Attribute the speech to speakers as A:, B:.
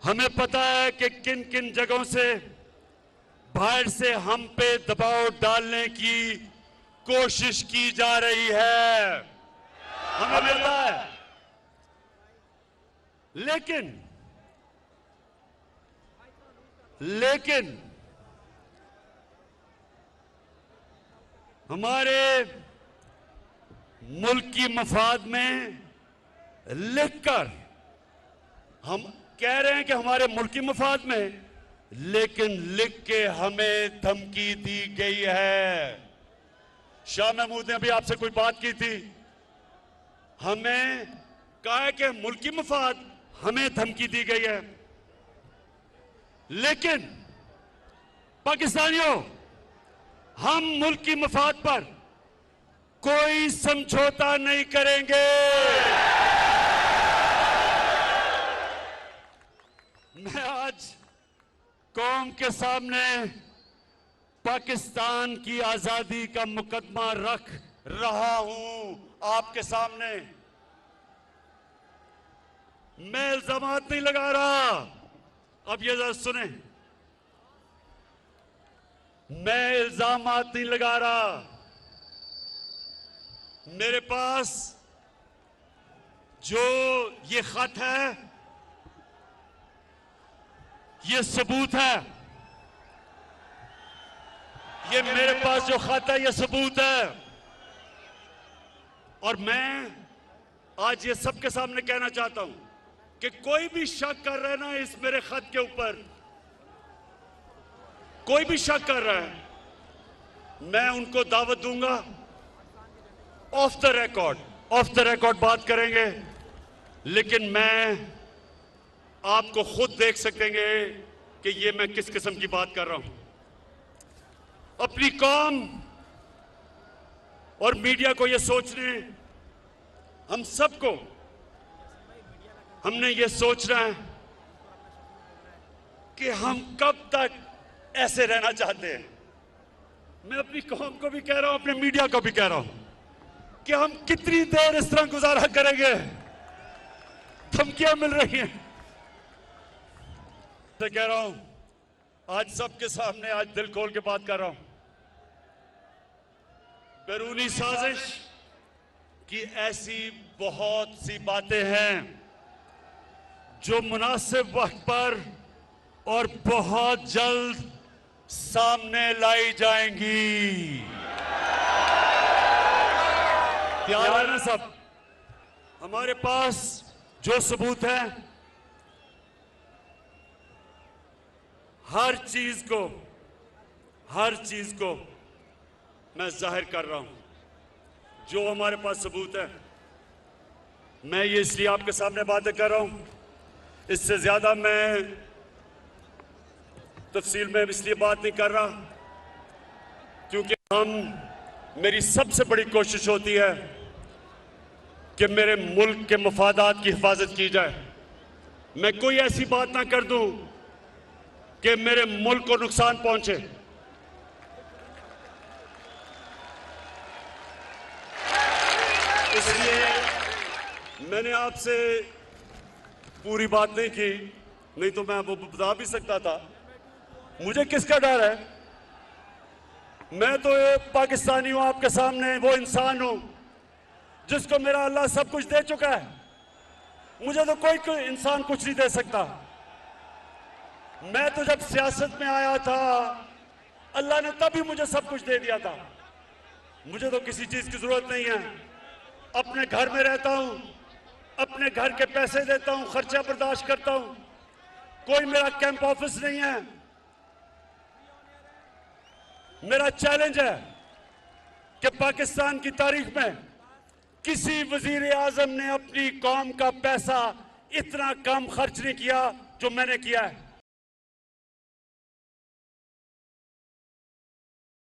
A: हमें पता है कि किन किन जगहों से बाहर से हम पे दबाव डालने की कोशिश की जा रही है, हमें पता है। लेकिन हमारे मुल्क की मफाद में लिखकर हम कह रहे हैं कि हमारे मुल्क की मफाद में, लेकिन लिख के हमें धमकी दी गई है। शाह महमूद ने अभी आपसे कोई बात की थी, हमें कहा है कि मुल्क की मफाद हमें धमकी दी गई है, लेकिन पाकिस्तानियों, हम मुल्क की मफाद पर कोई समझौता नहीं करेंगे। मैं आज कौम के सामने पाकिस्तान की आजादी का मुकदमा रख रहा हूं आपके सामने। मैं इल्जामात नहीं लगा रहा, अब ये जरा सुने, मैं इल्जामात नहीं लगा रहा। मेरे पास जो ये खत है, ये सबूत है। ये मेरे पास जो खत है, ये सबूत है। और मैं आज ये सबके सामने कहना चाहता हूं कि कोई भी शक कर रहा है ना इस मेरे खत के ऊपर, कोई भी शक कर रहा है, मैं उनको दावत दूंगा, ऑफ द रिकॉर्ड बात करेंगे। लेकिन मैं आपको खुद देख सकेंगे कि ये मैं किस किस्म की बात कर रहा हूं। अपनी कौम और मीडिया को ये सोचने, हम सबको, हमने ये सोचना है कि हम कब तक ऐसे रहना चाहते हैं। मैं अपनी कौम को भी कह रहा हूं, अपने मीडिया को भी कह रहा हूं कि हम कितनी देर इस तरह गुजारा करेंगे। धमकियां मिल रही हैं, मैं कह रहा हूं, आज सबके सामने आज दिल खोल के बात कर रहा हूं। बैरूनी साजिश की ऐसी बहुत सी बातें हैं जो मुनासिब वक्त पर और बहुत जल्द सामने लाई जाएंगी। तैयार है ना सब? हमारे पास जो सबूत है, हर चीज को मैं जाहिर कर रहा हूं। जो हमारे पास सबूत है, मैं ये इसलिए आपके सामने बातें कर रहा हूं, इससे ज्यादा मैं तफसील में इसलिए बात नहीं कर रहा क्योंकि मेरी सबसे बड़ी कोशिश होती है कि मेरे मुल्क के मफादात की हिफाजत की जाए। मैं कोई ऐसी बात ना कर दूं कि मेरे मुल्क को नुकसान पहुंचे। इसलिए मैंने आपसे पूरी बात नहीं की, नहीं तो मैं वो बता भी सकता था। मुझे किसका डर है? मैं तो एक पाकिस्तानी हूं, आपके सामने वो इंसान हूं जिसको मेरा अल्लाह सब कुछ दे चुका है। मुझे तो कोई इंसान कुछ नहीं दे सकता। मैं तो जब सियासत में आया था, अल्लाह ने तभी मुझे सब कुछ दे दिया था। मुझे तो किसी चीज की जरूरत नहीं है। अपने घर में रहता हूं, अपने घर के पैसे देता हूं, खर्चा बर्दाश्त करता हूं। कोई मेरा कैंप ऑफिस नहीं है। मेरा चैलेंज है कि पाकिस्तान की तारीख में किसी वजीर आजम ने अपनी कौम का पैसा इतना कम खर्च नहीं किया जो मैंने किया है।